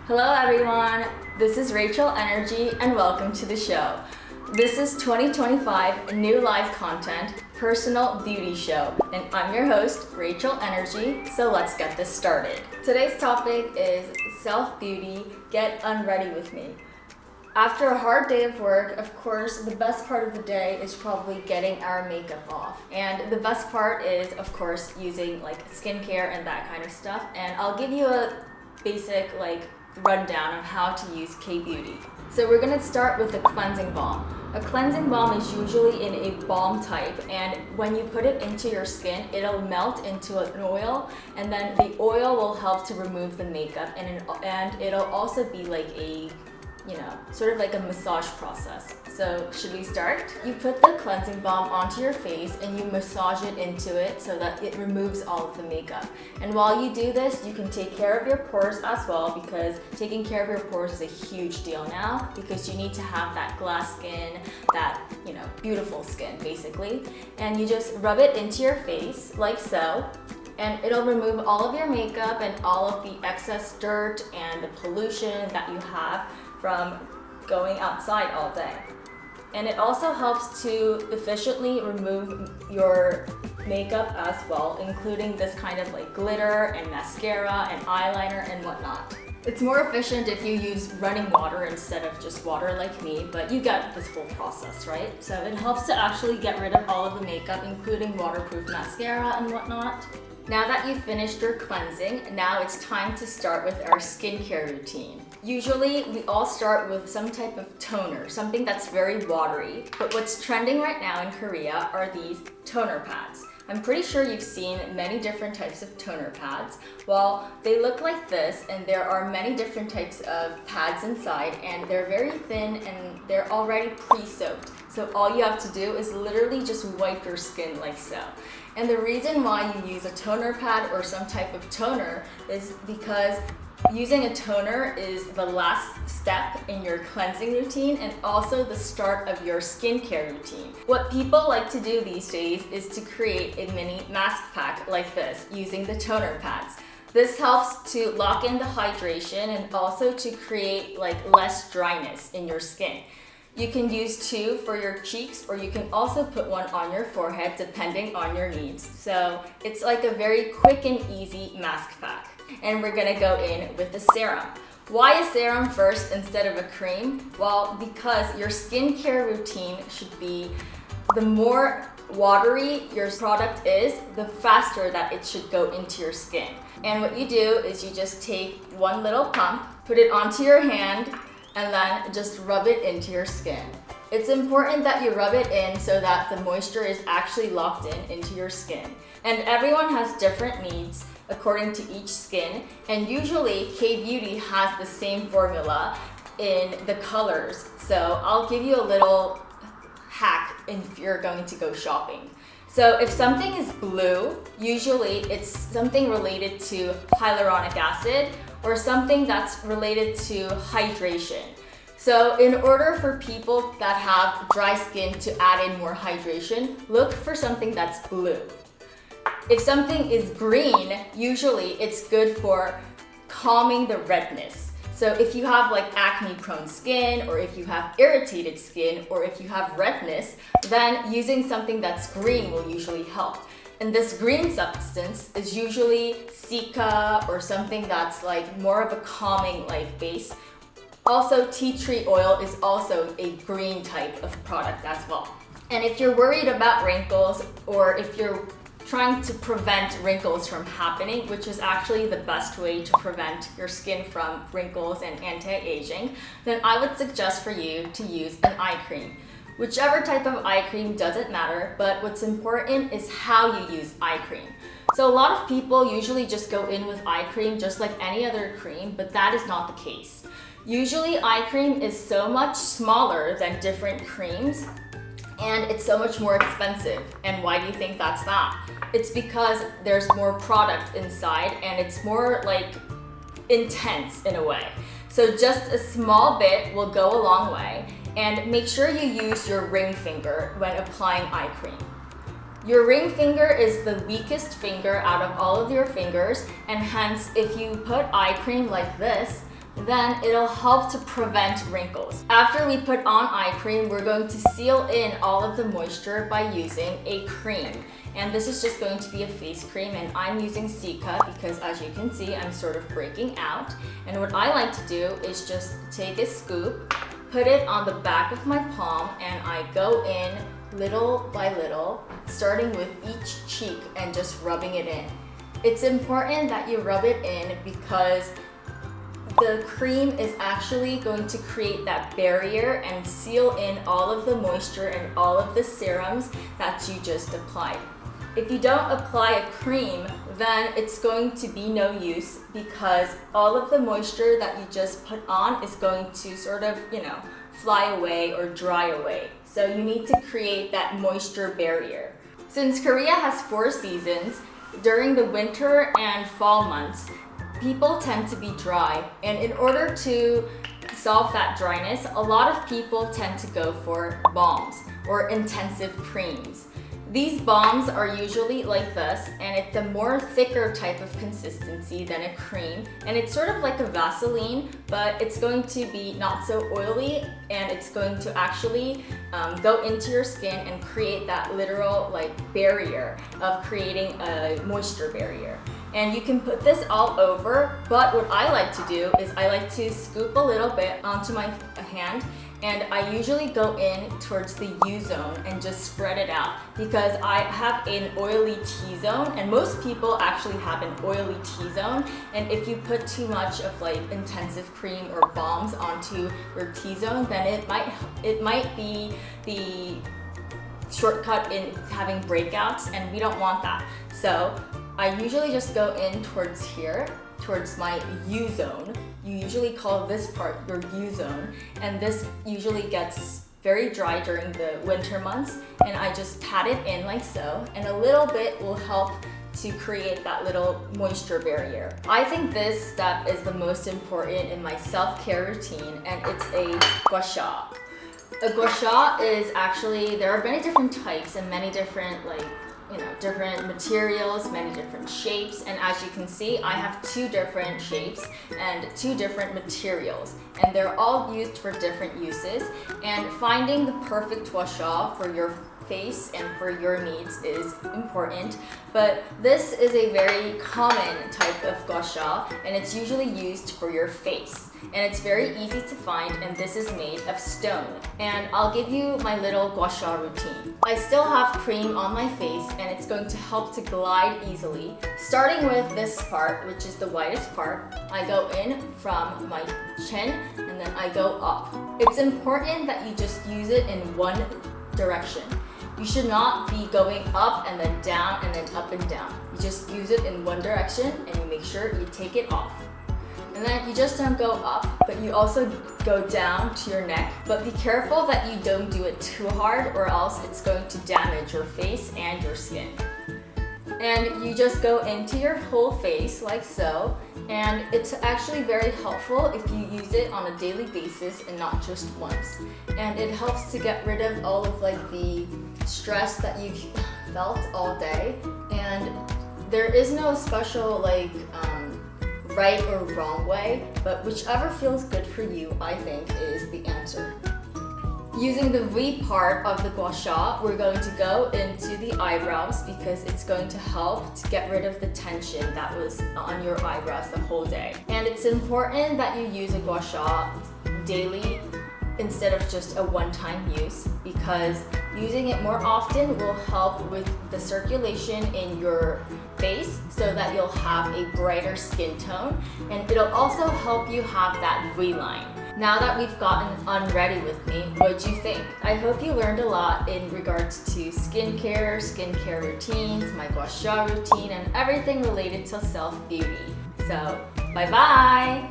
Hello everyone, this is Rachel Energy and welcome to the show. This is 2025 new live content, personal beauty show, and I'm your host, Rachel Energy, so let's get this started. Today's topic is self-beauty, get unready with me. After a hard day of work, of course, the best part of the day is probably getting our makeup off. And the best part is, of course, using like skincare and that kind of stuff. And I'll give you a basic rundown of how to use kbeauty. So we're gonna start with the cleansing balm. A cleansing balm is usually in a balm type, and when you put it into your skin, it'll melt into an oil, and then the oil will help to remove the makeup, and it'll also be like a sort of like a massage process. So should we start? You put the cleansing balm onto your face and you massage it into it so that it removes all of the makeup. And while you do this, you can take care of your pores as well, because taking care of your pores is a huge deal now, because you need to have that glass skin, that beautiful skin basically. And you just rub it into your face like so. And it'll remove all of your makeup and all of the excess dirt and the pollution that you have from going outside all day. And it also helps to efficiently remove your makeup as well, including this kind of like glitter and mascara and eyeliner and whatnot. It's more efficient if you use running water instead of just water like me, but you get this whole process, right? So it helps to actually get rid of all of the makeup, including waterproof mascara and whatnot. Now that you've finished your cleansing, now it's time to start with our skincare routine. Usually, we all start with some type of toner, something that's very watery. But what's trending right now in Korea are these toner pads. I'm pretty sure you've seen many different types of toner pads. Well, they look like this, and there are many different types of pads inside, and they're very thin and they're already pre-soaked. So all you have to do is literally just wipe your skin like so. And the reason why you use a toner pad or some type of toner is because using a toner is the last step in your cleansing routine and also the start of your skincare routine. What people like to do these days is to create a mini mask pack like this using the toner pads. This helps to lock in the hydration and also to create less dryness in your skin. You can use 2 for your cheeks, or you can also put 1 on your forehead depending on your needs. So it's like a very quick and easy mask pack. And we're gonna go in with the serum. Why a serum first instead of a cream? Well, because your skincare routine should be, the more watery your product is, the faster that it should go into your skin. And what you do is you just take 1 little pump, put it onto your hand, and then just rub it into your skin. It's important that you rub it in so that the moisture is actually locked into your skin. And everyone has different needs according to each skin, and usually kbeauty has the same formula in the colors. So I'll give you a little hack if you're going to go shopping. So if something is blue, usually it's something related to hyaluronic acid or something that's related to hydration. So in order for people that have dry skin to add in more hydration, look for something that's blue. If something is green, usually it's good for calming the redness. So if you have acne prone skin, or if you have irritated skin, or if you have redness, then using something that's green will usually help. And this green substance is usually cica or something that's more of a calming base. Also, tea tree oil is also a green type of product as well. And if you're worried about wrinkles, or if you're trying to prevent wrinkles from happening, which is actually the best way to prevent your skin from wrinkles and anti-aging, then I would suggest for you to use an eye cream. Whichever type of eye cream doesn't matter, but what's important is how you use eye cream. So a lot of people usually just go in with eye cream just like any other cream, but that is not the case. Usually eye cream is so much smaller than different creams, and it's so much more expensive. And why do you think that's that? It's because there's more product inside and it's more intense in a way. So just a small bit will go a long way, and make sure you use your ring finger when applying eye cream. Your ring finger is the weakest finger out of all of your fingers, and hence if you put eye cream like this, then it'll help to prevent wrinkles. After we put on eye cream, we're going to seal in all of the moisture by using a cream. And this is just going to be a face cream, and I'm using Cica because, as you can see, I'm sort of breaking out. And what I like to do is just take a scoop, put it on the back of my palm, and I go in little by little, starting with each cheek and just rubbing it in. It's important that you rub it in because the cream is actually going to create that barrier and seal in all of the moisture and all of the serums that you just applied. If you don't apply a cream, then it's going to be no use because all of the moisture that you just put on is going to sort of, fly away or dry away. So you need to create that moisture barrier. Since Korea has 4 seasons, during the winter and fall months, people tend to be dry, and in order to solve that dryness, a lot of people tend to go for balms or intensive creams. These balms are usually like this, and it's a more thicker type of consistency than a cream, and it's sort of like a Vaseline, but it's going to be not so oily, and it's going to actually go into your skin and create that literal barrier of creating a moisture barrier. And you can put this all over, but what I like to do is I like to scoop a little bit onto my hand, and I usually go in towards the U-zone and just spread it out because I have an oily T-zone, and most people actually have an oily T-zone, and if you put too much of intensive cream or balms onto your T-zone, then it might be the shortcut in having breakouts, and we don't want that. So I usually just go in towards here, towards my U-zone. You usually call this part your U-zone, and this usually gets very dry during the winter months, and I just pat it in like so, and a little bit will help to create that little moisture barrier. I think this step is the most important in my self-care routine, and it's a gua sha. A gua sha is actually, there are many different types and many different different materials, many different shapes, and as you can see, I have 2 different shapes and 2 different materials, and they're all used for different uses, and finding the perfect gua sha for your face and for your needs is important. But this is a very common type of gua sha, and it's usually used for your face, and it's very easy to find, and this is made of stone. And I'll give you my little gua sha routine. I still have cream on my face, and it's going to help to glide easily. Starting with this part, which is the whitest part, I go in from my chin and then I go up. It's important that you just use it in one direction. You should not be going up and then down and then up and down. You just use it in one direction, and you make sure you take it off. And then you just don't go up, but you also go down to your neck. But be careful that you don't do it too hard, or else it's going to damage your face and your skin. And you just go into your whole face like so, and it's actually very helpful if you use it on a daily basis and not just once. And it helps to get rid of all of the stress that you've felt all day, and there is no special right or wrong way, but whichever feels good for you, I think, is the answer. Using the V part of the gua sha, we're going to go into the eyebrows because it's going to help to get rid of the tension that was on your eyebrows the whole day. And it's important that you use a gua sha daily instead of just a one-time use, because using it more often will help with the circulation in your face so that you'll have a brighter skin tone, and it'll also help you have that V-line. Now that we've gotten Unready with me, what'd you think? I hope you learned a lot in regards to skincare routines, my gua sha routine, and everything related to self-beauty. So, bye-bye!